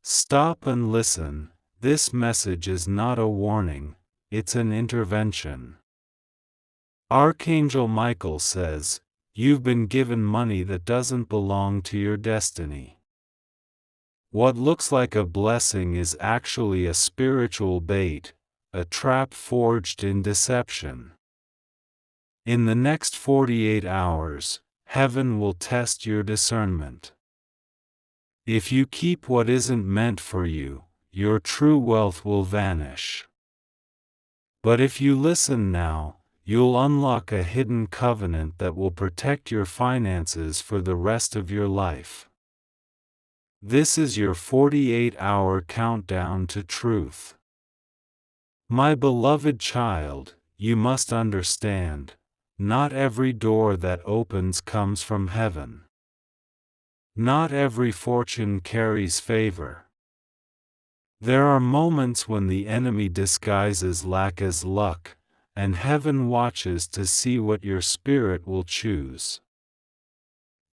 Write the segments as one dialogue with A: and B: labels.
A: Stop and listen. This message is not a warning, it's an intervention. Archangel Michael says, you've been given money that doesn't belong to your destiny. What looks like a blessing is actually a spiritual bait, a trap forged in deception. In the next 48 hours, heaven will test your discernment. If you keep what isn't meant for you, your true wealth will vanish. But if you listen now, you'll unlock a hidden covenant that will protect your finances for the rest of your life. This is your 48-hour countdown to truth. My beloved child, you must understand, not every door that opens comes from heaven. Not every fortune carries favor. There are moments when the enemy disguises lack as luck, and heaven watches to see what your spirit will choose.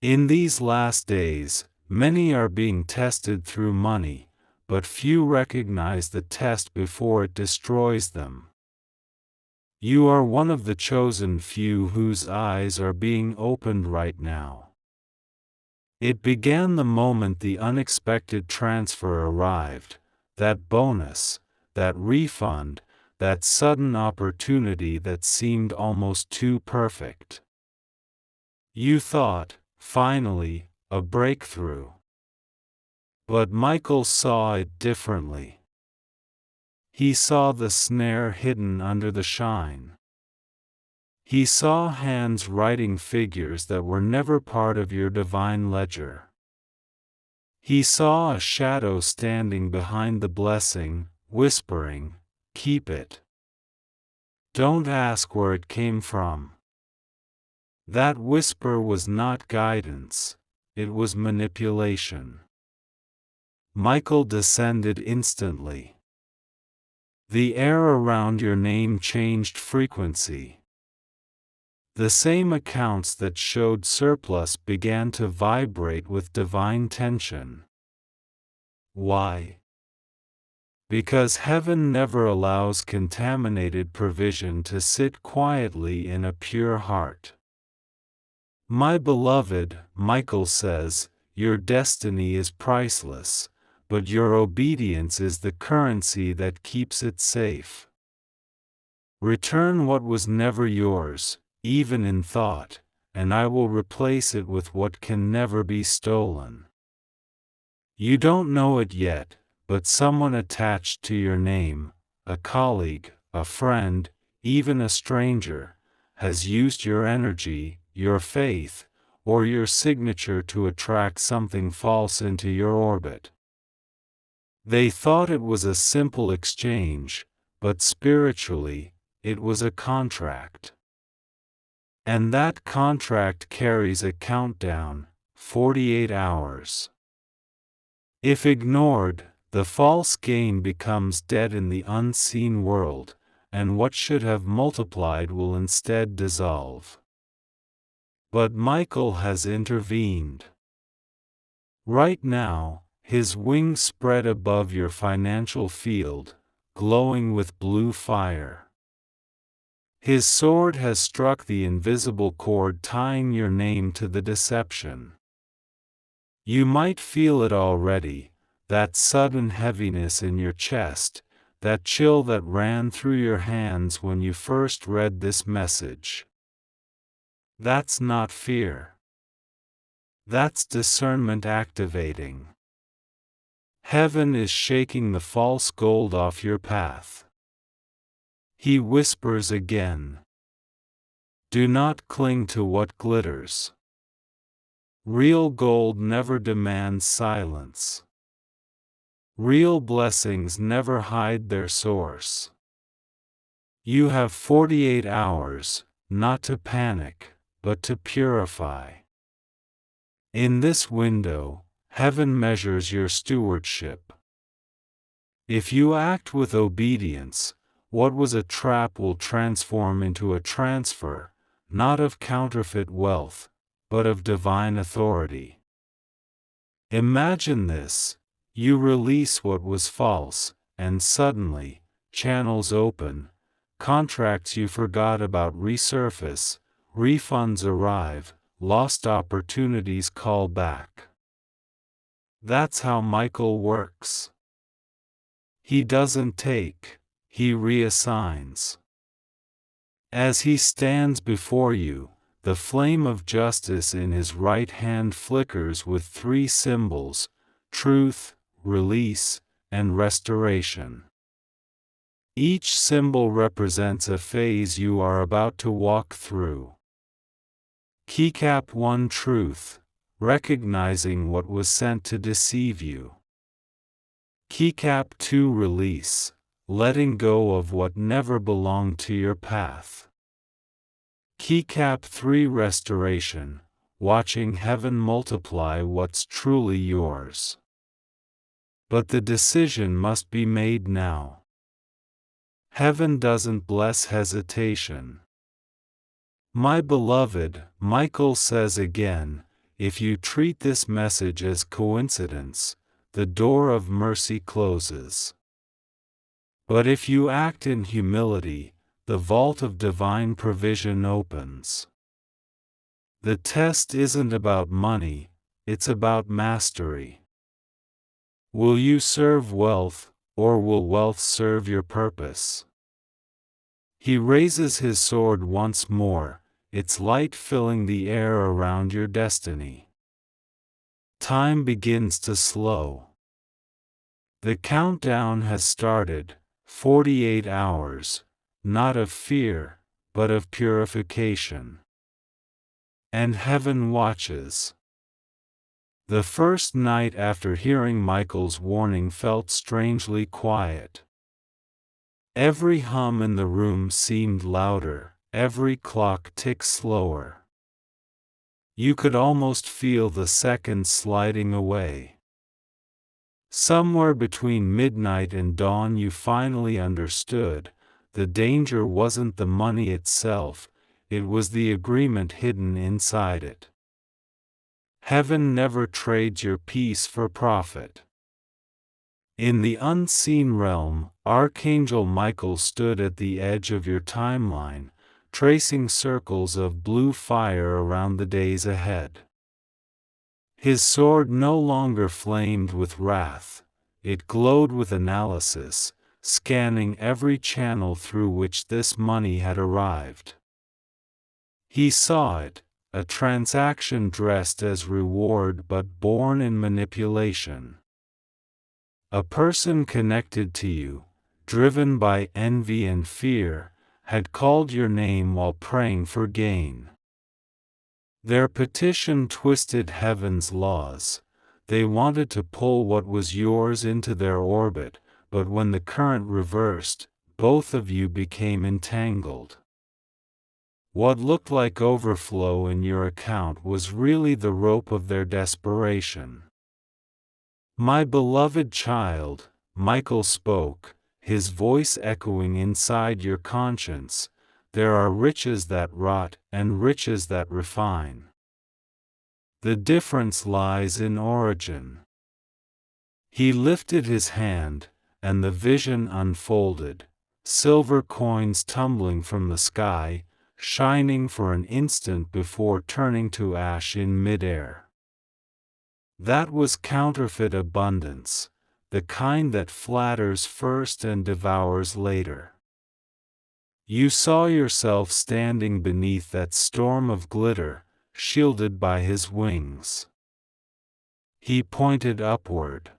A: In these last days, many are being tested through money, but few recognize the test before it destroys them. You are one of the chosen few whose eyes are being opened right now. It began the moment the unexpected transfer arrived, that bonus, that refund, that sudden opportunity that seemed almost too perfect. You thought, finally, a breakthrough. But Michael saw it differently. He saw the snare hidden under the shine. He saw hands writing figures that were never part of your divine ledger. He saw a shadow standing behind the blessing, whispering, "Keep it. Don't ask where it came from." That whisper was not guidance, it was manipulation. Michael descended instantly. The air around your name changed frequency. The same accounts that showed surplus began to vibrate with divine tension. Why? Because heaven never allows contaminated provision to sit quietly in a pure heart. My beloved, Michael says, your destiny is priceless, but your obedience is the currency that keeps it safe. Return what was never yours, even in thought, and I will replace it with what can never be stolen. You don't know it yet, but someone attached to your name, a colleague, a friend, even a stranger, has used your energy, your faith, or your signature to attract something false into your orbit. They thought it was a simple exchange, but spiritually, it was a contract. And that contract carries a countdown, 48 hours. If ignored, the false gain becomes dead in the unseen world, and what should have multiplied will instead dissolve. But Michael has intervened. Right now, his wings spread above your financial field, glowing with blue fire. His sword has struck the invisible cord tying your name to the deception. You might feel it already, that sudden heaviness in your chest, that chill that ran through your hands when you first read this message. That's not fear. That's discernment activating. Heaven is shaking the false gold off your path. He whispers again. Do not cling to what glitters. Real gold never demands silence. Real blessings never hide their source. You have 48 hours, not to panic, but to purify. In this window, heaven measures your stewardship. If you act with obedience, what was a trap will transform into a transfer, not of counterfeit wealth, but of divine authority. Imagine this: You release what was false, and suddenly, channels open, contracts you forgot about resurface, refunds arrive, lost opportunities call back. That's how Michael works. He doesn't take, he reassigns. As he stands before you, the flame of justice in his right hand flickers with three symbols: truth, release, and restoration. Each symbol represents a phase you are about to walk through. Keycap 1: Truth, recognizing what was sent to deceive you. Keycap 2: Release, letting go of what never belonged to your path. Keycap 3: Restoration, watching heaven multiply what's truly yours. But the decision must be made now. Heaven doesn't bless hesitation. My beloved, Michael says again, if you treat this message as coincidence, the door of mercy closes. But if you act in humility, the vault of divine provision opens. The test isn't about money, it's about mastery. Will you serve wealth, or will wealth serve your purpose? He raises his sword once more, its light filling the air around your destiny. Time begins to slow. The countdown has started, 48 hours, not of fear, but of purification. And heaven watches. The first night after hearing Michael's warning felt strangely quiet. Every hum in the room seemed louder, every clock ticked slower. You could almost feel the seconds sliding away. Somewhere between midnight and dawn you finally understood, the danger wasn't the money itself, it was the agreement hidden inside it. Heaven never trades your peace for profit. In the unseen realm, Archangel Michael stood at the edge of your timeline, tracing circles of blue fire around the days ahead. His sword no longer flamed with wrath, it glowed with analysis, scanning every channel through which this money had arrived. He saw it, a transaction dressed as reward but born in manipulation. A person connected to you, driven by envy and fear, had called your name while praying for gain. Their petition twisted heaven's laws. They wanted to pull what was yours into their orbit, but when the current reversed, both of you became entangled. What looked like overflow in your account was really the rope of their desperation. My beloved child, Michael spoke, his voice echoing inside your conscience, there are riches that rot and riches that refine. The difference lies in origin. He lifted his hand, and the vision unfolded, silver coins tumbling from the sky, shining for an instant before turning to ash in midair. That was counterfeit abundance, the kind that flatters first and devours later. You saw yourself standing beneath that storm of glitter, shielded by his wings. He pointed upward.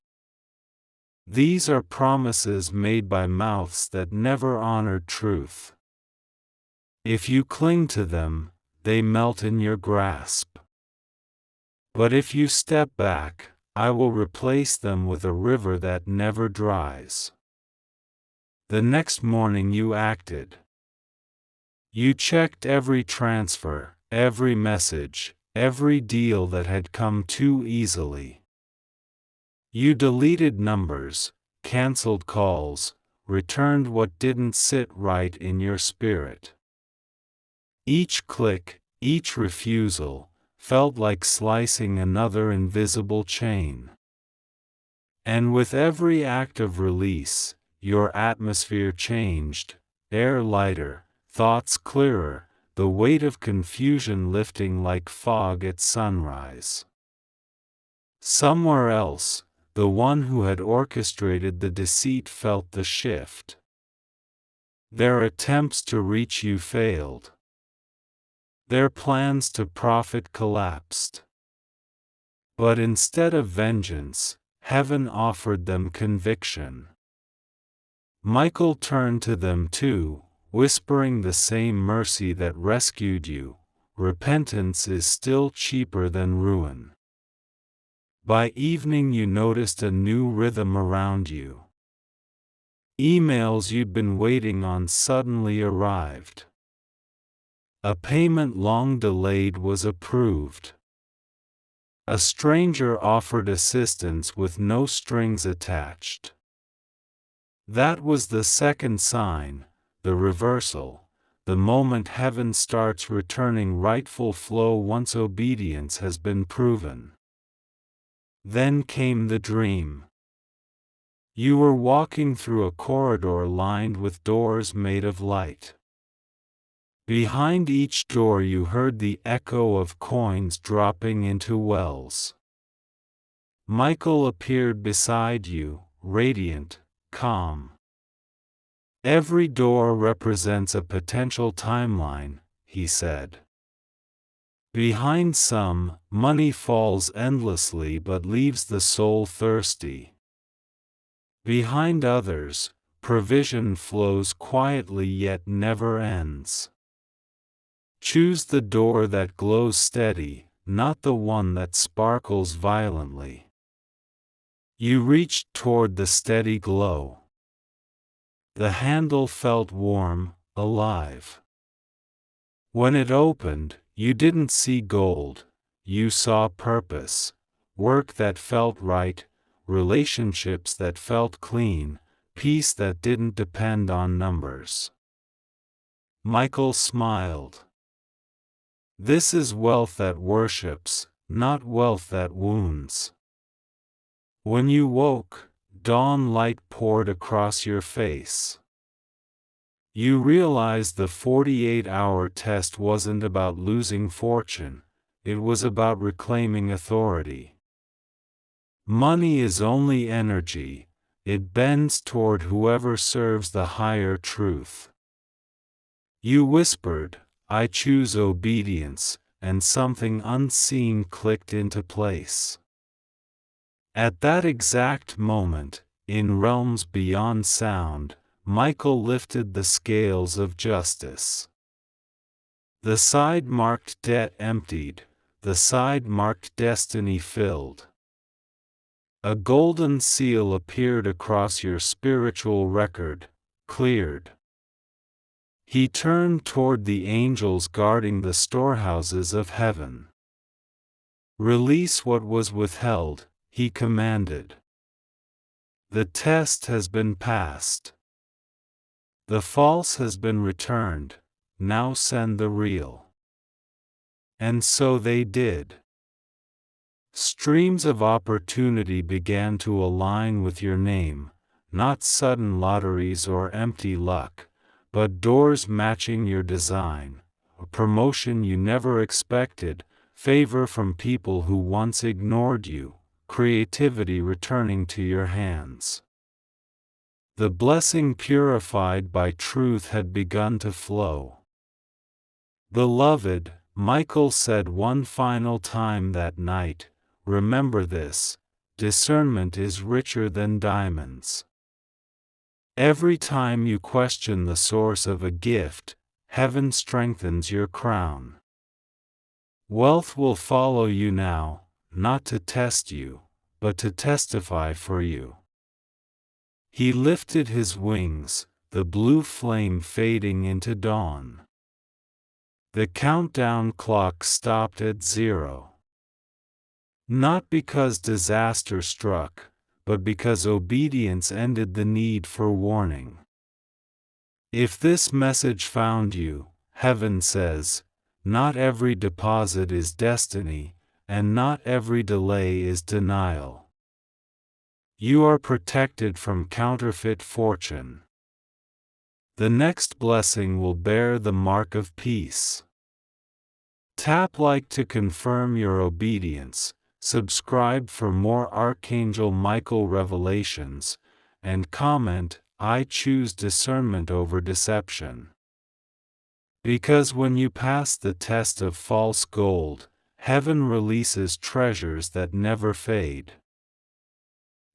A: These are promises made by mouths that never honored truth. If you cling to them, they melt in your grasp. But if you step back, I will replace them with a river that never dries. The next morning you acted. You checked every transfer, every message, every deal that had come too easily. You deleted numbers, canceled calls, returned what didn't sit right in your spirit. Each click, each refusal, felt like slicing another invisible chain. And with every act of release, your atmosphere changed, air lighter, thoughts clearer, the weight of confusion lifting like fog at sunrise. Somewhere else, the one who had orchestrated the deceit felt the shift. Their attempts to reach you failed. Their plans to profit collapsed. But instead of vengeance, heaven offered them conviction. Michael turned to them too, whispering the same mercy that rescued you. Repentance is still cheaper than ruin. By evening you noticed a new rhythm around you. Emails you'd been waiting on suddenly arrived. A payment long delayed was approved. A stranger offered assistance with no strings attached. That was the second sign, the reversal, the moment heaven starts returning rightful flow once obedience has been proven. Then came the dream. You were walking through a corridor lined with doors made of light. Behind each door you heard the echo of coins dropping into wells. Michael appeared beside you, radiant, calm. Every door represents a potential timeline, he said. Behind some, money falls endlessly but leaves the soul thirsty. Behind others, provision flows quietly yet never ends. Choose the door that glows steady, not the one that sparkles violently. You reached toward the steady glow. The handle felt warm, alive. When it opened, you didn't see gold, you saw purpose, work that felt right, relationships that felt clean, peace that didn't depend on numbers. Michael smiled. This is wealth that worships, not wealth that wounds. When you woke, dawn light poured across your face. You realized the 48-hour test wasn't about losing fortune, it was about reclaiming authority. Money is only energy, it bends toward whoever serves the higher truth. You whispered, I choose obedience, and something unseen clicked into place. At that exact moment, in realms beyond sound, Michael lifted the scales of justice. The side marked debt emptied, the side marked destiny filled. A golden seal appeared across your spiritual record, cleared. He turned toward the angels guarding the storehouses of heaven. Release what was withheld, he commanded. The test has been passed. The false has been returned, now send the real. And so they did. Streams of opportunity began to align with your name, not sudden lotteries or empty luck, but doors matching your design, a promotion you never expected, favor from people who once ignored you, creativity returning to your hands. The blessing purified by truth had begun to flow. Beloved, Michael said one final time that night, remember this, discernment is richer than diamonds. Every time you question the source of a gift, heaven strengthens your crown. Wealth will follow you now, not to test you, but to testify for you. He lifted his wings, the blue flame fading into dawn. The countdown clock stopped at 0. Not because disaster struck, but because obedience ended the need for warning. If this message found you, heaven says, not every deposit is destiny, and not every delay is denial. You are protected from counterfeit fortune. The next blessing will bear the mark of peace. Tap like to confirm your obedience, subscribe for more Archangel Michael revelations, and comment, "I choose discernment over deception." Because when you pass the test of false gold, heaven releases treasures that never fade.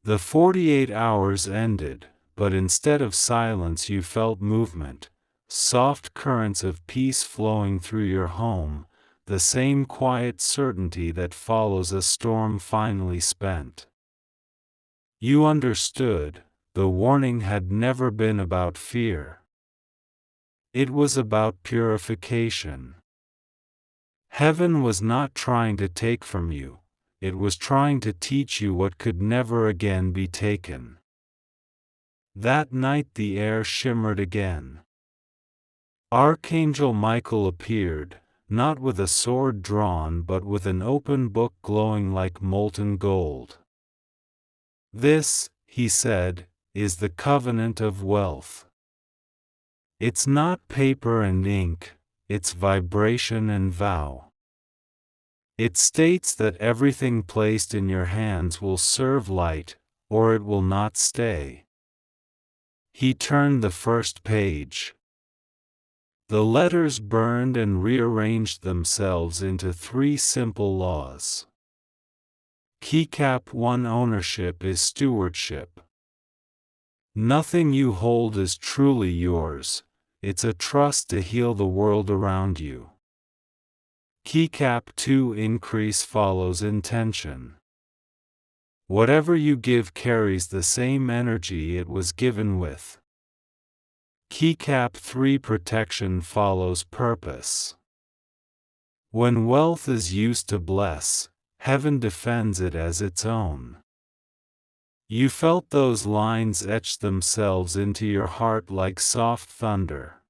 A: The 48 hours ended, but instead of silence you felt movement, soft currents of peace flowing through your home, the same quiet certainty that follows a storm finally spent. You understood, the warning had never been about fear. It was about purification. Heaven was not trying to take from you, it was trying to teach you what could never again be taken. That night the air shimmered again. Archangel Michael appeared, not with a sword drawn but with an open book glowing like molten gold. "This," he said, "is the covenant of wealth. It's not paper and ink, it's vibration and vow. It states that everything placed in your hands will serve light, or it will not stay." He turned the first page. The letters burned and rearranged themselves into 3 simple laws. Keycap 1: Ownership is stewardship. Nothing you hold is truly yours, it's a trust to heal the world around you. Keycap 2: Increase follows intention. Whatever you give carries the same energy it was given with. Keycap 3: Protection follows purpose. When wealth is used to bless, heaven defends it as its own. You felt those lines etch themselves into your heart like soft thunder.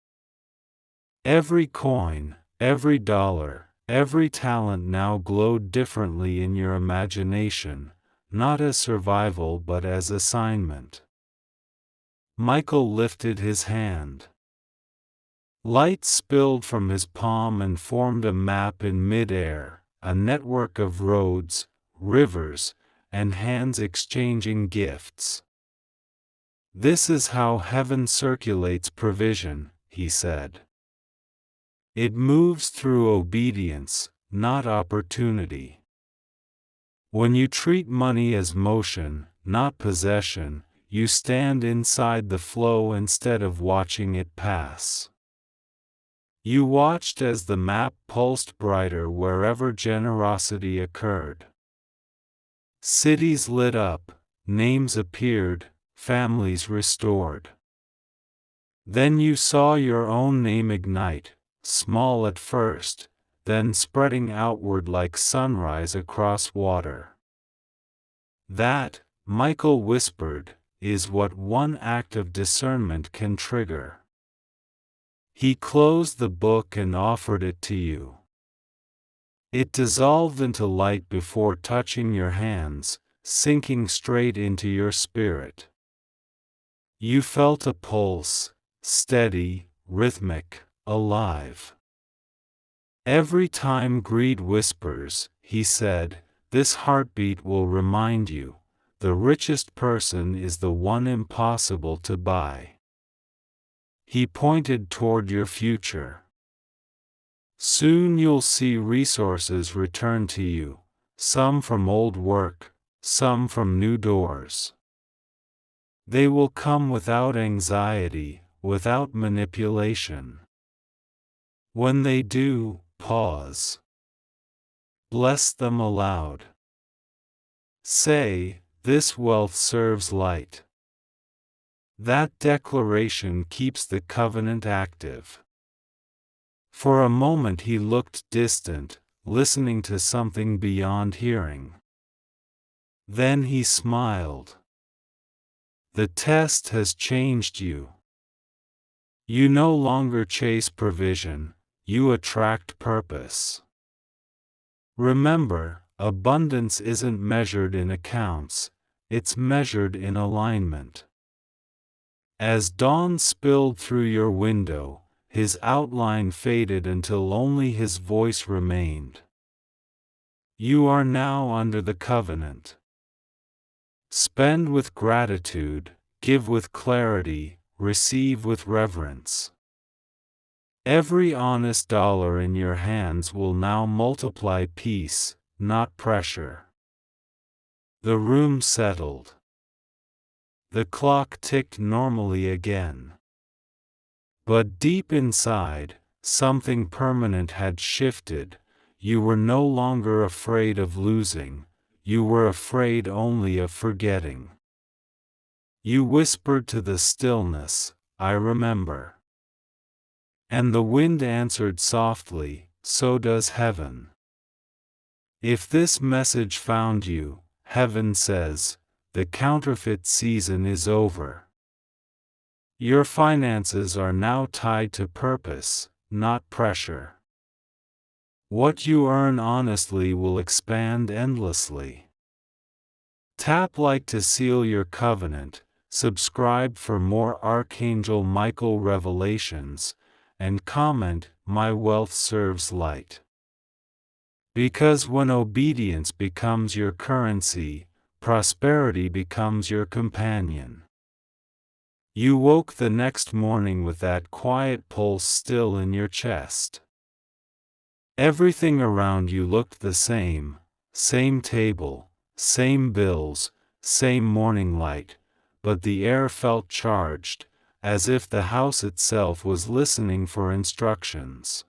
A: Every coin, every dollar, every talent now glowed differently in your imagination, not as survival but as assignment. Michael lifted his hand. Light spilled from his palm and formed a map in mid-air, a network of roads, rivers, and hands exchanging gifts. "This is how heaven circulates provision," he said. "It moves through obedience, not opportunity. When you treat money as motion, not possession, you stand inside the flow instead of watching it pass." You watched as the map pulsed brighter wherever generosity occurred. Cities lit up, names appeared, families restored. Then you saw your own name ignite, small at first, then spreading outward like sunrise across water. "That," Michael whispered, "is what one act of discernment can trigger." He closed the book and offered it to you. It dissolved into light before touching your hands, sinking straight into your spirit. You felt a pulse, steady, rhythmic, alive. "Every time greed whispers," he said, "this heartbeat will remind you, the richest person is the one impossible to buy." He pointed toward your future. "Soon you'll see resources return to you, some from old work, some from new doors. They will come without anxiety, without manipulation. When they do, pause. Bless them aloud. Say, 'This wealth serves light.' That declaration keeps the covenant active." For a moment he looked distant, listening to something beyond hearing. Then he smiled. "The test has changed you. You no longer chase provision, you attract purpose. Remember, abundance isn't measured in accounts, it's measured in alignment. As dawn spilled through your window, his outline faded until only his voice remained. You are now under the covenant. Spend with gratitude, give with clarity, receive with reverence. Every honest dollar in your hands will now multiply peace, not pressure. The room settled. The clock ticked normally again. But deep inside, something permanent had shifted. You were no longer afraid of losing, you were afraid only of forgetting. You whispered to the stillness, "I remember." And the wind answered softly, "So does heaven." If this message found you, heaven says, the counterfeit season is over. Your finances are now tied to purpose, not pressure. What you earn honestly will expand endlessly. Tap like to seal your covenant, subscribe for more Archangel Michael revelations, and comment, "My wealth serves light." Because when obedience becomes your currency, prosperity becomes your companion. You woke the next morning with that quiet pulse still in your chest. Everything around you looked the same table, same bills, same morning light, but the air felt charged, as if the house itself was listening for instructions.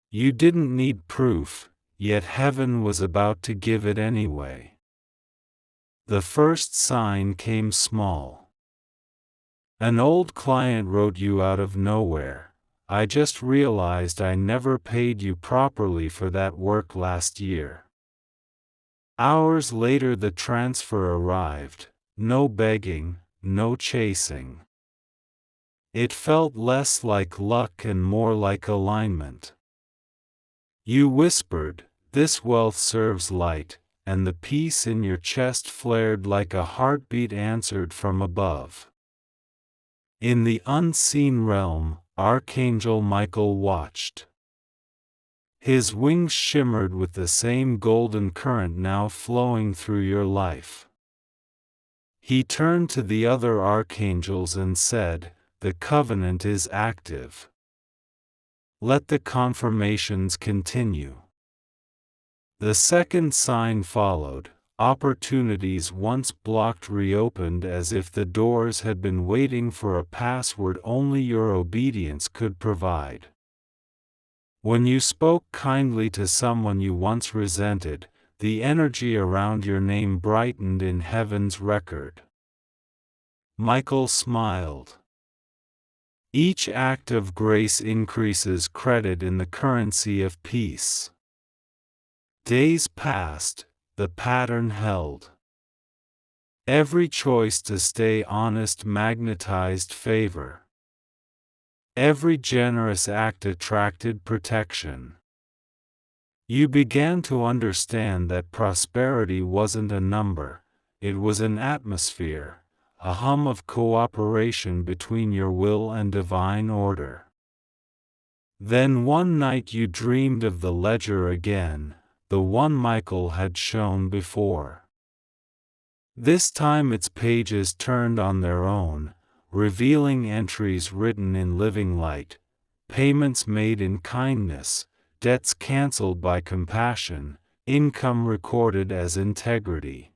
A: You didn't need proof, yet heaven was about to give it anyway. The first sign came small. An old client wrote you out of nowhere, "I just realized I never paid you properly for that work last year." Hours later the transfer arrived, no begging, no chasing. It felt less like luck and more like alignment. You whispered, "This wealth serves light," and the peace in your chest flared like a heartbeat answered from above. In the unseen realm, Archangel Michael watched. His wings shimmered with the same golden current now flowing through your life. He turned to the other archangels and said, "The covenant is active. Let the confirmations continue." The second sign followed. Opportunities once blocked reopened as if the doors had been waiting for a password only your obedience could provide. When you spoke kindly to someone you once resented, the energy around your name brightened in heaven's record. Michael smiled. Each act of grace increases credit in the currency of peace. Days passed. The pattern held. Every choice to stay honest magnetized favor. Every generous act attracted protection. You began to understand that prosperity wasn't a number, it was an atmosphere, a hum of cooperation between your will and divine order. Then one night you dreamed of the ledger again, the one Michael had shown before. This time its pages turned on their own, revealing entries written in living light, payments made in kindness, debts canceled by compassion, income recorded as integrity.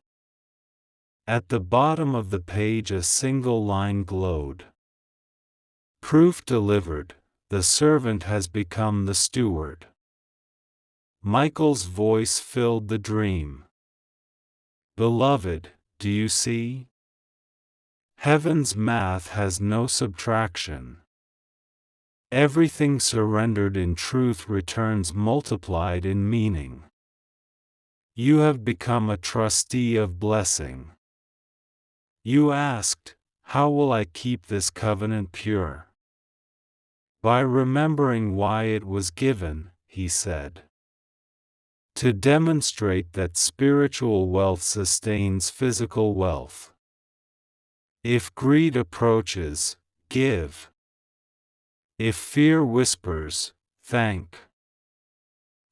A: At the bottom of the page a single line glowed. Proof delivered, the servant has become the steward. Michael's voice filled the dream. Beloved, do you see? Heaven's math has no subtraction. Everything surrendered in truth returns multiplied in meaning. You have become a trustee of blessing. You asked, "How will I keep this covenant pure?" By remembering why it was given, he said. to demonstrate that spiritual wealth sustains physical wealth. If greed approaches, give. If fear whispers, thank.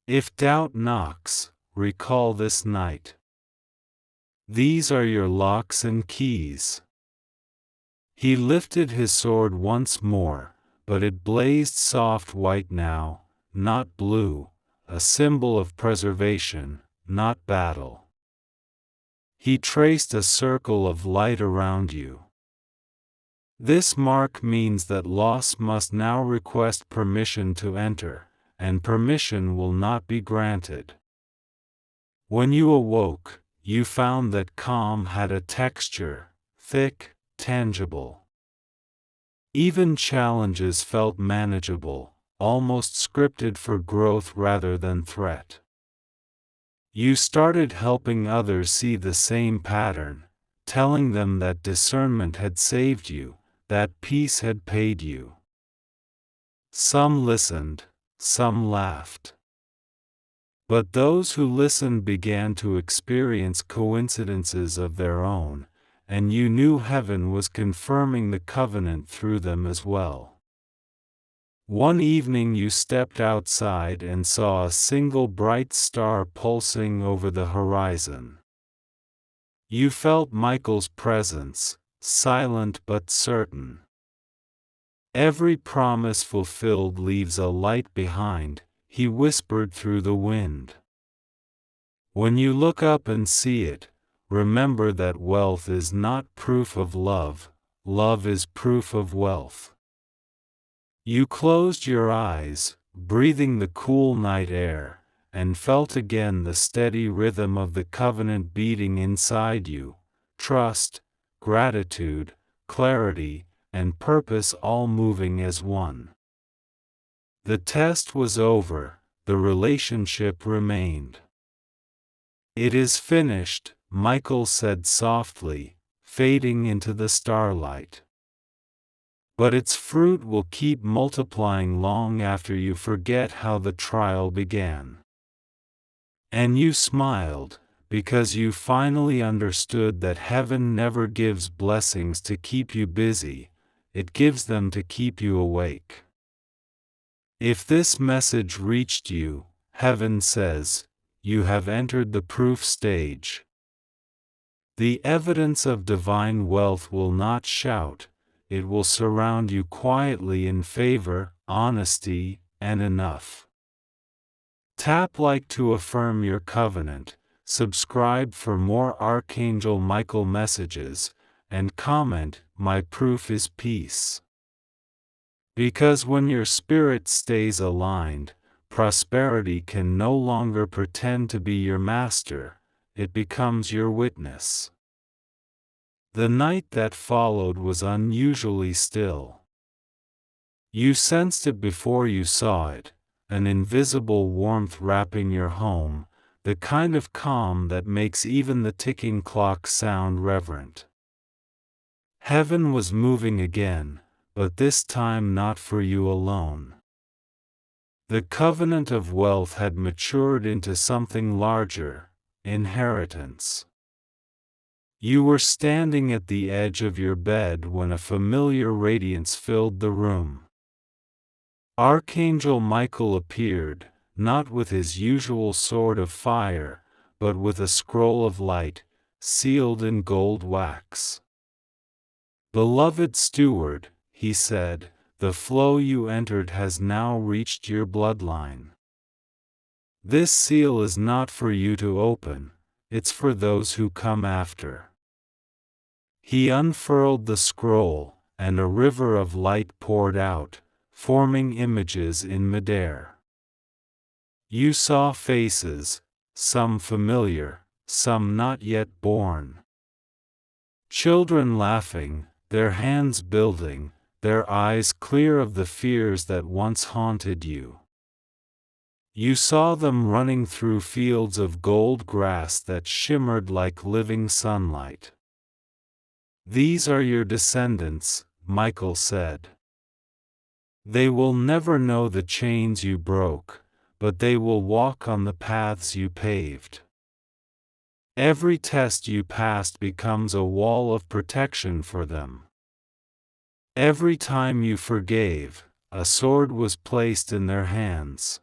A: If doubt knocks, recall this night. These are your locks and keys. He lifted his sword once more, but it blazed soft white now, not blue, a symbol of preservation, not battle. He traced a circle of light around you. This mark means that loss must now request permission to enter, and permission will not be granted. When you awoke, you found that calm had a texture, thick, tangible. Even challenges felt manageable, almost scripted for growth rather than threat. You started helping others see the same pattern, telling them that discernment had saved you, that peace had paid you. Some listened, some laughed. But those who listened began to experience coincidences of their own, and you knew heaven was confirming the covenant through them as well. One evening you stepped outside and saw a single bright star pulsing over the horizon. You felt Michael's presence, silent but certain. Every promise fulfilled leaves a light behind, he whispered through the wind. When you look up and see it, remember that wealth is not proof of love, love is proof of wealth. You closed your eyes, breathing the cool night air, and felt again the steady rhythm of the covenant beating inside you, trust, gratitude, clarity, and purpose all moving as one. The test was over, the relationship remained. It is finished, Michael said softly, fading into the starlight. But its fruit will keep multiplying long after you forget how the trial began. And you smiled, because you finally understood that heaven never gives blessings to keep you busy, it gives them to keep you awake. If this message reached you, heaven says, you have entered the proof stage. The evidence of divine wealth will not shout, it will surround you quietly in favor, honesty, and enough. Tap like to affirm your covenant, subscribe for more Archangel Michael messages, and comment, my proof is peace. Because when your spirit stays aligned, prosperity can no longer pretend to be your master, it becomes your witness. The night that followed was unusually still. You sensed it before you saw it, an invisible warmth wrapping your home, the kind of calm that makes even the ticking clock sound reverent. Heaven was moving again, but this time not for you alone. The covenant of wealth had matured into something larger, inheritance. You were standing at the edge of your bed when a familiar radiance filled the room. Archangel Michael appeared, not with his usual sword of fire, but with a scroll of light, sealed in gold wax. Beloved steward, he said, the flow you entered has now reached your bloodline. This seal is not for you to open, it's for those who come after. He unfurled the scroll, and a river of light poured out, forming images in midair. You saw faces, some familiar, some not yet born. Children laughing, their hands building, their eyes clear of the fears that once haunted you. You saw them running through fields of gold grass that shimmered like living sunlight. These are your descendants, Michael said. They will never know the chains you broke, but they will walk on the paths you paved. Every test you passed becomes a wall of protection for them. Every time you forgave, a sword was placed in their hands.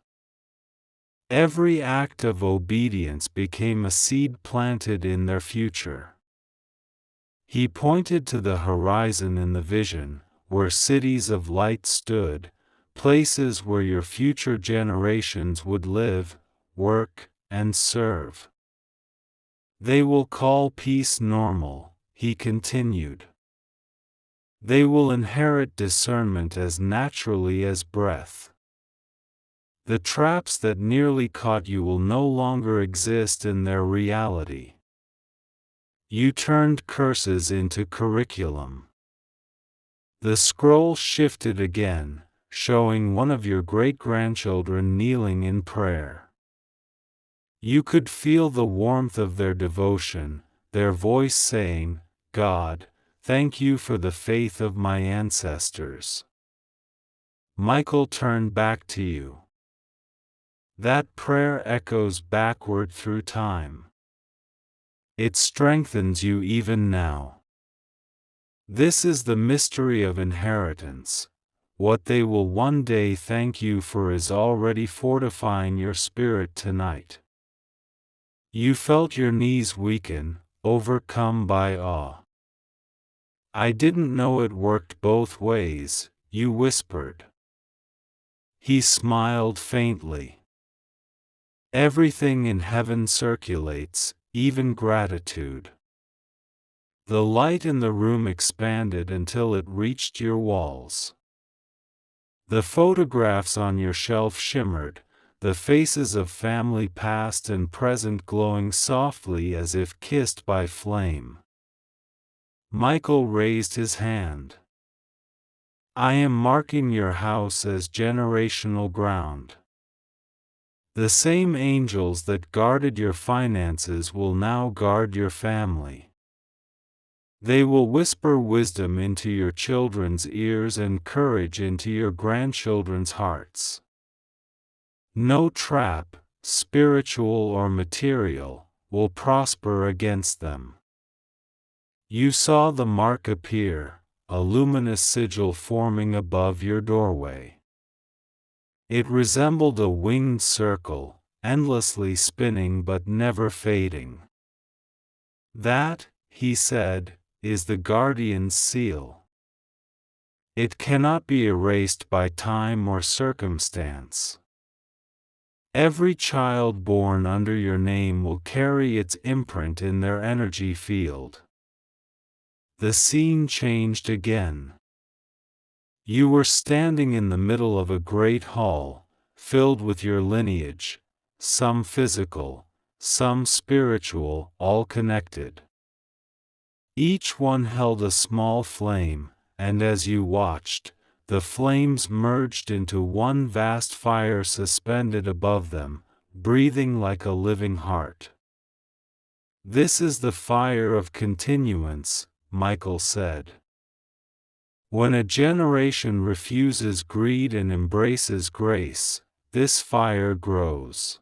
A: Every act of obedience became a seed planted in their future. He pointed to the horizon in the vision, where cities of light stood, places where your future generations would live, work, and serve. They will call peace normal, he continued. They will inherit discernment as naturally as breath. The traps that nearly caught you will no longer exist in their reality. You turned curses into curriculum. The scroll shifted again, showing one of your great-grandchildren kneeling in prayer. You could feel the warmth of their devotion, their voice saying, "God, thank you for the faith of my ancestors." Michael turned back to you. That prayer echoes backward through time. It strengthens you even now. This is the mystery of inheritance. What they will one day thank you for is already fortifying your spirit tonight. You felt your knees weaken, overcome by awe. "I didn't know it worked both ways," you whispered. He smiled faintly. "Everything in heaven circulates, even gratitude." The light in the room expanded until it reached your walls. The photographs on your shelf shimmered, the faces of family past and present glowing softly as if kissed by flame. Michael raised his hand. "I am marking your house as generational ground. The same angels that guarded your finances will now guard your family. They will whisper wisdom into your children's ears and courage into your grandchildren's hearts. No trap, spiritual or material, will prosper against them." You saw the mark appear, a luminous sigil forming above your doorway. It resembled a winged circle, endlessly spinning but never fading. "That," he said, "is the guardian's seal. It cannot be erased by time or circumstance. Every child born under your name will carry its imprint in their energy field." The scene changed again. You were standing in the middle of a great hall, filled with your lineage, some physical, some spiritual, all connected. Each one held a small flame, and as you watched, the flames merged into one vast fire suspended above them, breathing like a living heart. "This is the fire of continuance," Michael said. "When a generation refuses greed and embraces grace, this fire grows.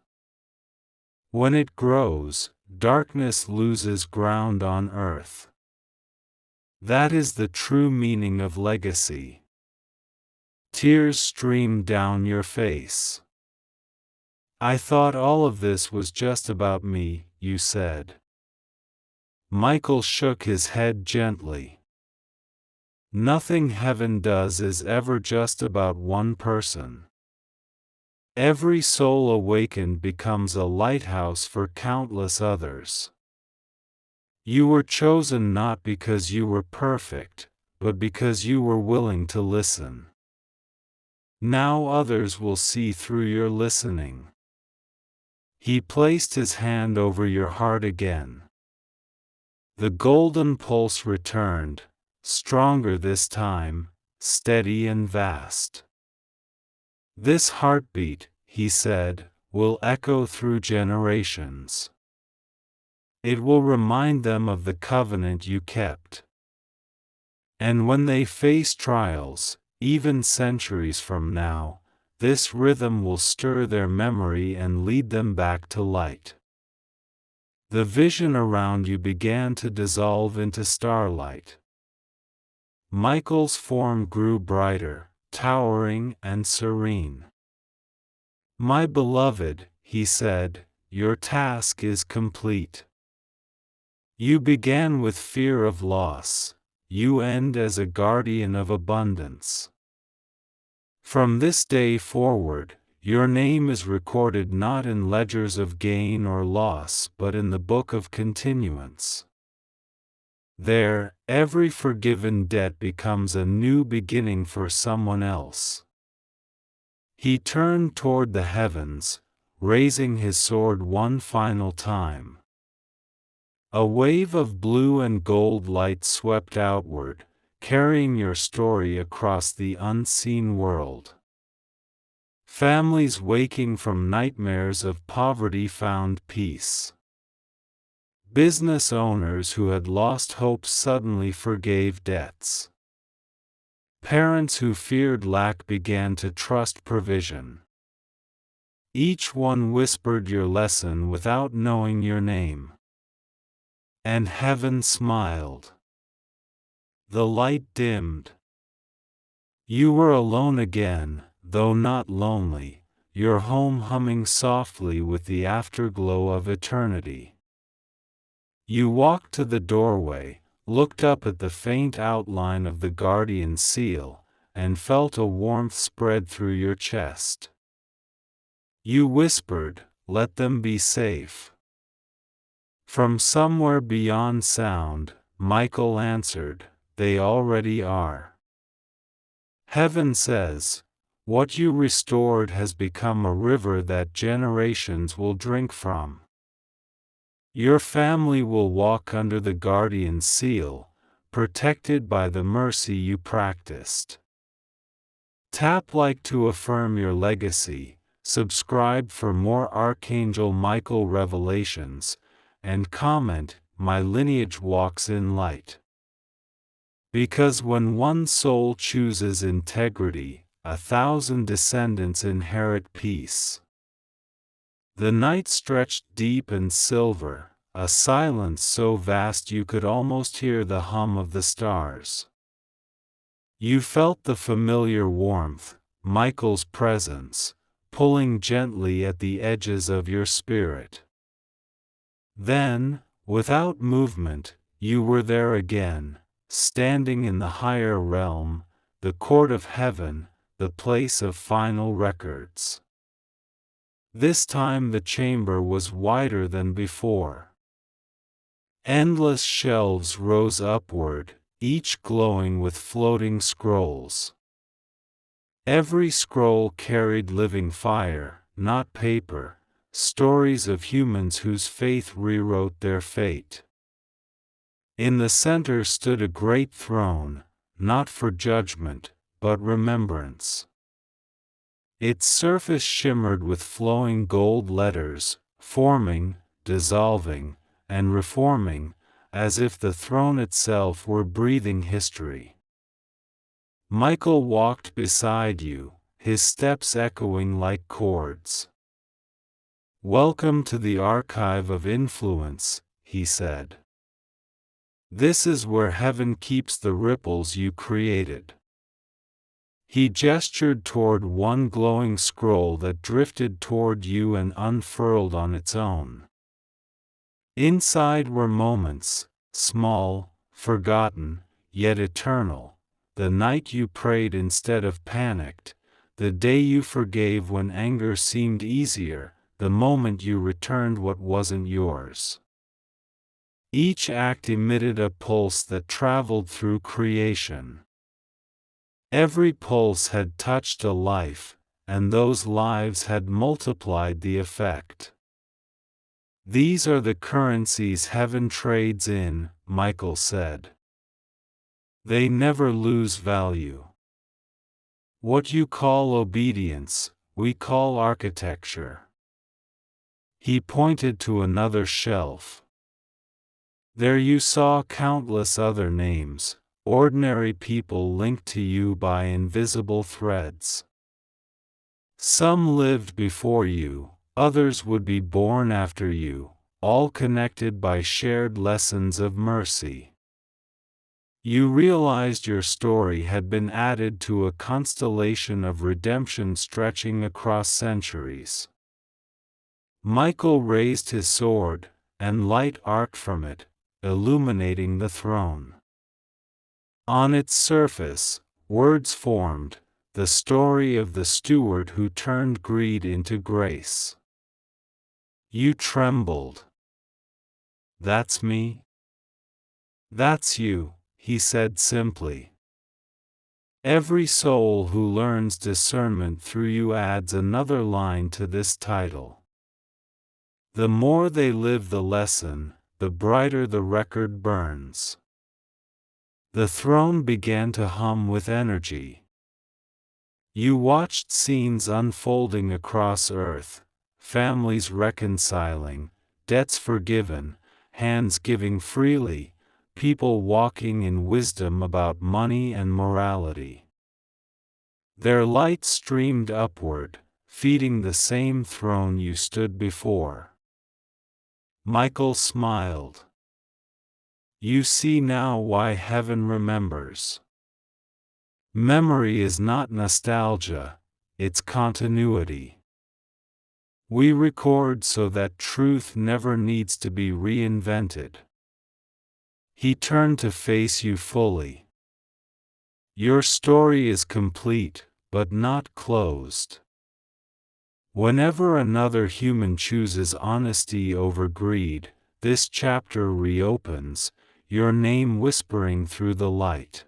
A: When it grows, darkness loses ground on earth. That is the true meaning of legacy." Tears streamed down your face. "I thought all of this was just about me," you said. Michael shook his head gently. "Nothing heaven does is ever just about one person. Every soul awakened becomes a lighthouse for countless others. You were chosen not because you were perfect, but because you were willing to listen. Now others will see through your listening." He placed his hand over your heart again. The golden pulse returned, stronger this time, steady and vast. "This heartbeat," he said, "will echo through generations. It will remind them of the covenant you kept. And when they face trials, even centuries from now, This rhythm will stir their memory and lead them back to light. The vision around you began to dissolve into starlight. Michael's form grew brighter, towering and serene. "My beloved," he said, "your task is complete. You began with fear of loss. You end as a guardian of abundance. From this day forward, your name is recorded not in ledgers of gain or loss but in the book of continuance. There, every forgiven debt becomes a new beginning for someone else." He turned toward the heavens, raising his sword one final time. A wave of blue and gold light swept outward, carrying your story across the unseen world. Families waking from nightmares of poverty found peace. Business owners who had lost hope suddenly forgave debts. Parents who feared lack began to trust provision. Each one whispered your lesson without knowing your name. And heaven smiled. The light dimmed. You were alone again, though not lonely, your home humming softly with the afterglow of eternity. You walked to the doorway, looked up at the faint outline of the guardian seal, and felt a warmth spread through your chest. You whispered, "Let them be safe." From somewhere beyond sound, Michael answered, "They already are." Heaven says, "What you restored has become a river that generations will drink from." Your family will walk under the guardian's seal, protected by the mercy you practiced. Tap like to affirm your legacy, subscribe for more Archangel Michael revelations, and comment, "My lineage walks in light." Because when one soul chooses integrity, 1,000 descendants inherit peace. The night stretched deep and silver, a silence so vast you could almost hear the hum of the stars. You felt the familiar warmth, Michael's presence, pulling gently at the edges of your spirit. Then, without movement, you were there again, standing in the higher realm, the court of heaven, the place of final records. This time the chamber was wider than before. Endless shelves rose upward, each glowing with floating scrolls. Every scroll carried living fire, not paper, stories of humans whose faith rewrote their fate. In the center stood a great throne, not for judgment, but remembrance. Its surface shimmered with flowing gold letters, forming, dissolving, and reforming, as if the throne itself were breathing history. Michael walked beside you, his steps echoing like chords. "Welcome to the archive of influence," he said. "This is where heaven keeps the ripples you created." He gestured toward one glowing scroll that drifted toward you and unfurled on its own. Inside were moments, small, forgotten, yet eternal, the night you prayed instead of panicked, the day you forgave when anger seemed easier, the moment you returned what wasn't yours. Each act emitted a pulse that traveled through creation. Every pulse had touched a life, and those lives had multiplied the effect. "These are the currencies heaven trades in," Michael said. "They never lose value. What you call obedience, we call architecture." He pointed to another shelf. There you saw countless other names, ordinary people linked to you by invisible threads. Some lived before you, others would be born after you, all connected by shared lessons of mercy. You realized your story had been added to a constellation of redemption stretching across centuries. Michael raised his sword, and light arced from it, illuminating the throne. On its surface, words formed, the story of the steward who turned greed into grace. You trembled. "That's me?" "That's you," he said simply. "Every soul who learns discernment through you adds another line to this title. The more they live the lesson, the brighter the record burns." The throne began to hum with energy. You watched scenes unfolding across Earth, families reconciling, debts forgiven, hands giving freely, people walking in wisdom about money and morality. Their light streamed upward, feeding the same throne you stood before. Michael smiled. "You see now why heaven remembers. Memory is not nostalgia, it's continuity. We record so that truth never needs to be reinvented." He turned to face you fully. "Your story is complete, but not closed. Whenever another human chooses honesty over greed, this chapter reopens, your name whispering through the light.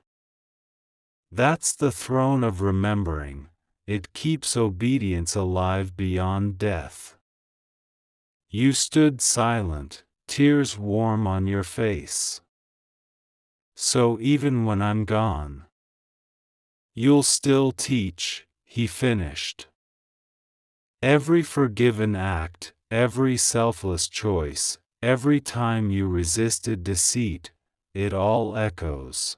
A: That's the throne of remembering. It keeps obedience alive beyond death." You stood silent, tears warm on your face. "So even when I'm gone, you'll still teach," he finished. "Every forgiven act, every selfless choice, every time you resisted deceit, it all echoes.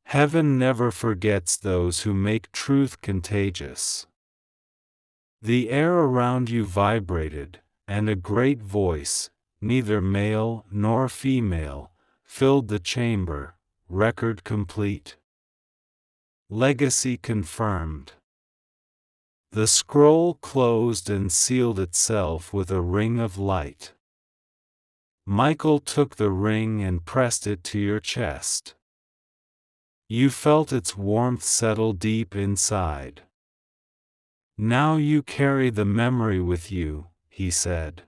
A: Heaven never forgets those who make truth contagious." The air around you vibrated, and a great voice, neither male nor female, filled the chamber, record complete. Legacy confirmed. The scroll closed and sealed itself with a ring of light. Michael took the ring and pressed it to your chest. You felt its warmth settle deep inside. "Now you carry the memory with you," he said.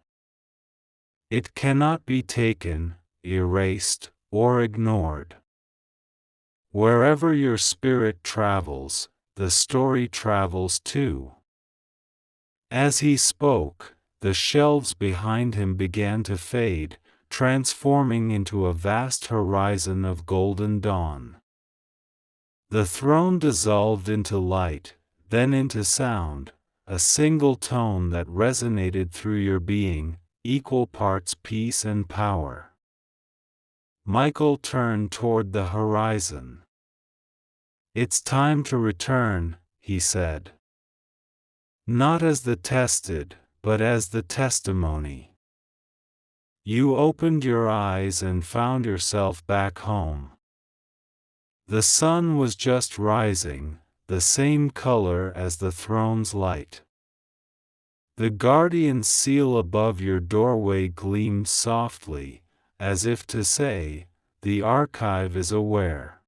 A: "It cannot be taken, erased, or ignored. Wherever your spirit travels, the story travels too." As he spoke, the shelves behind him began to fade, transforming into a vast horizon of golden dawn. The throne dissolved into light, then into sound, a single tone that resonated through your being, equal parts peace and power. Michael turned toward the horizon. "It's time to return," he said. "Not as the tested, but as the testimony." You opened your eyes and found yourself back home. The sun was just rising, the same color as the throne's light. The guardian's seal above your doorway gleamed softly, as if to say, "The archive is aware."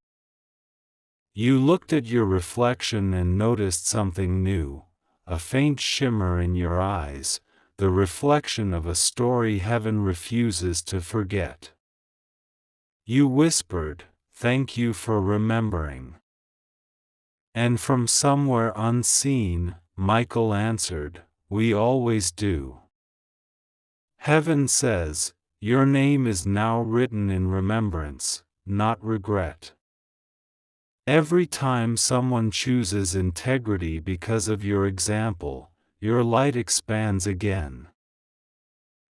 A: You looked at your reflection and noticed something new, a faint shimmer in your eyes, the reflection of a story heaven refuses to forget. You whispered, "Thank you for remembering." And from somewhere unseen, Michael answered, "We always do." Heaven says, your name is now written in remembrance, not regret. Every time someone chooses integrity because of your example, your light expands again.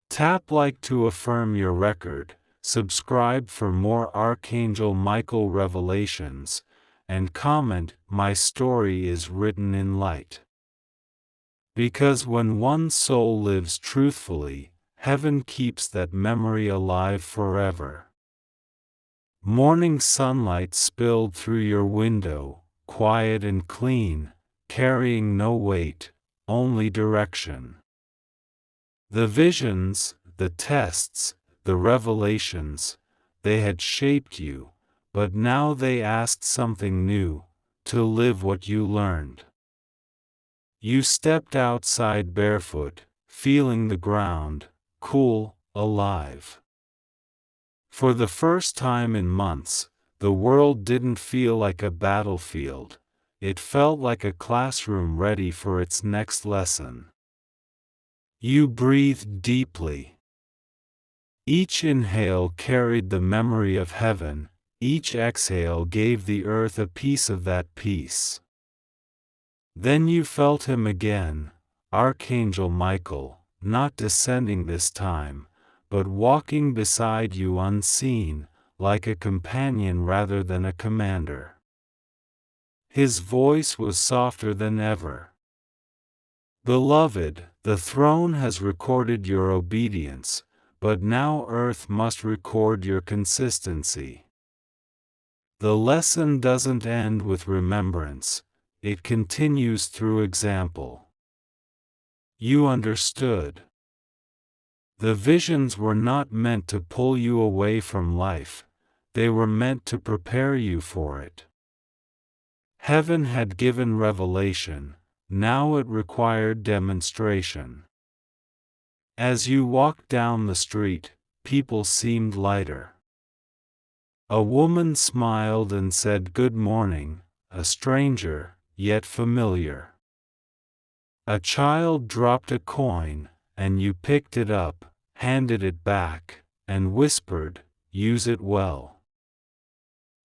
A: Tap like to affirm your record, subscribe for more Archangel Michael revelations, and comment, "My story is written in light." Because when one soul lives truthfully, heaven keeps that memory alive forever. Morning sunlight spilled through your window, quiet and clean, carrying no weight, only direction. The visions, the tests, the revelations, they had shaped you, but now they asked something new, to live what you learned. You stepped outside barefoot, feeling the ground, cool, alive. For the first time in months, the world didn't feel like a battlefield, it felt like a classroom ready for its next lesson. You breathed deeply. Each inhale carried the memory of heaven, each exhale gave the earth a piece of that peace. Then you felt him again, Archangel Michael, not descending this time, but walking beside you unseen, like a companion rather than a commander. His voice was softer than ever. Beloved, the throne has recorded your obedience, but now earth must record your consistency. The lesson doesn't end with remembrance, it continues through example. You understood. The visions were not meant to pull you away from life, they were meant to prepare you for it. Heaven had given revelation, now it required demonstration. As you walked down the street, people seemed lighter. A woman smiled and said good morning, a stranger, yet familiar. A child dropped a coin, and you picked it up, handed it back, and whispered, "Use it well."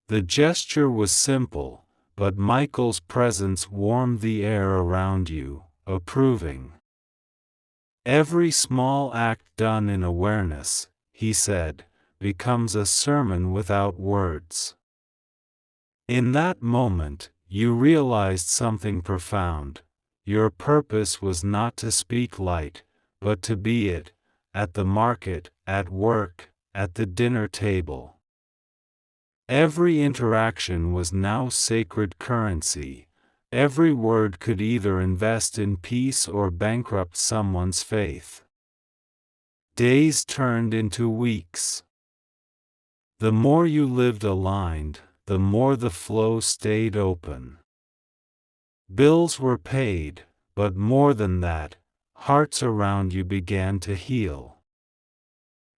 A: The gesture was simple, but Michael's presence warmed the air around you, approving. Every small act done in awareness, he said, becomes a sermon without words. In that moment, you realized something profound. Your purpose was not to speak light, but to be it, at the market, at work, at the dinner table. Every interaction was now sacred currency. Every word could either invest in peace or bankrupt someone's faith. Days turned into weeks. The more you lived aligned, the more the flow stayed open. Bills were paid, but more than that, hearts around you began to heal.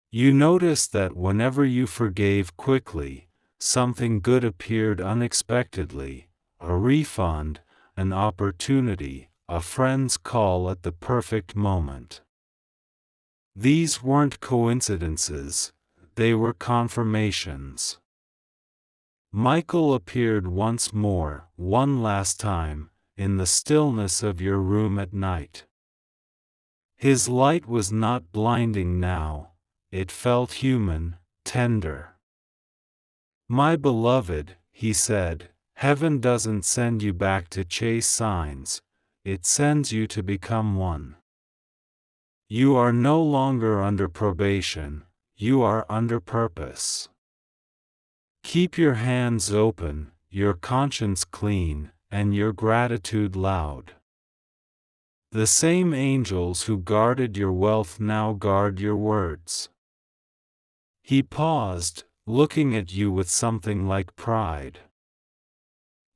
A: You noticed that whenever you forgave quickly, something good appeared unexpectedly, a refund, an opportunity, a friend's call at the perfect moment. These weren't coincidences, they were confirmations. Michael appeared once more, one last time, in the stillness of your room at night. His light was not blinding now, it felt human, tender. My beloved, he said, heaven doesn't send you back to chase signs, it sends you to become one. You are no longer under probation, you are under purpose. Keep your hands open, your conscience clean, and your gratitude loud. The same angels who guarded your wealth now guard your words. He paused, looking at you with something like pride.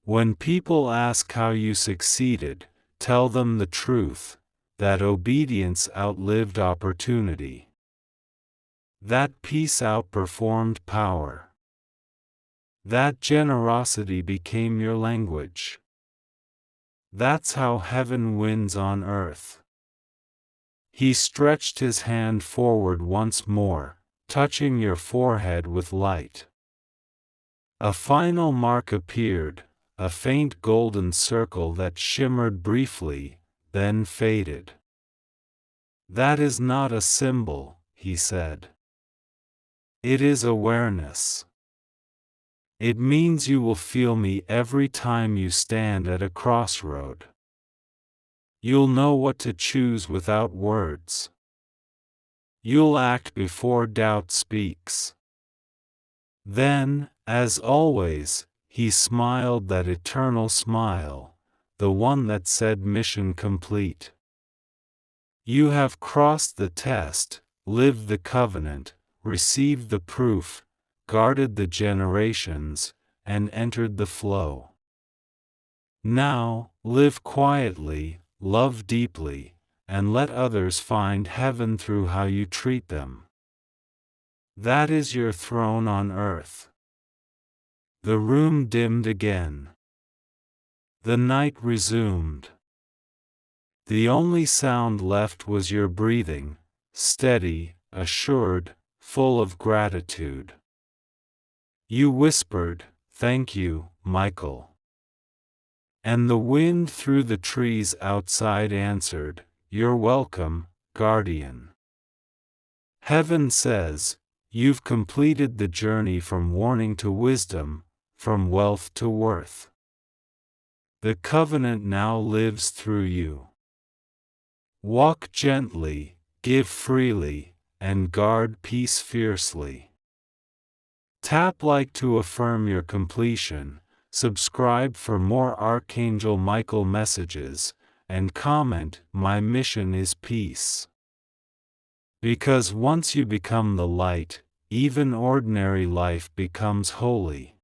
A: When people ask how you succeeded, tell them the truth, that obedience outlived opportunity. That peace outperformed power. That generosity became your language. That's how heaven wins on earth. He stretched his hand forward once more, touching your forehead with light. A final mark appeared, a faint golden circle that shimmered briefly, then faded. That is not a symbol, he said. It is awareness. It means you will feel me every time you stand at a crossroad. You'll know what to choose without words. You'll act before doubt speaks. Then, as always, he smiled that eternal smile, the one that said mission complete. You have crossed the test, lived the covenant, received the proof, guarded the generations, and entered the flow. Now, live quietly, love deeply, and let others find heaven through how you treat them. That is your throne on earth. The room dimmed again. The night resumed. The only sound left was your breathing, steady, assured, full of gratitude. You whispered, "Thank you, Michael." And the wind through the trees outside answered, "You're welcome, guardian." Heaven says, you've completed the journey from warning to wisdom, from wealth to worth. The covenant now lives through you. Walk gently, give freely, and guard peace fiercely. Tap like to affirm your completion, subscribe for more Archangel Michael messages, and comment, "My mission is peace." Because once you become the light, even ordinary life becomes holy.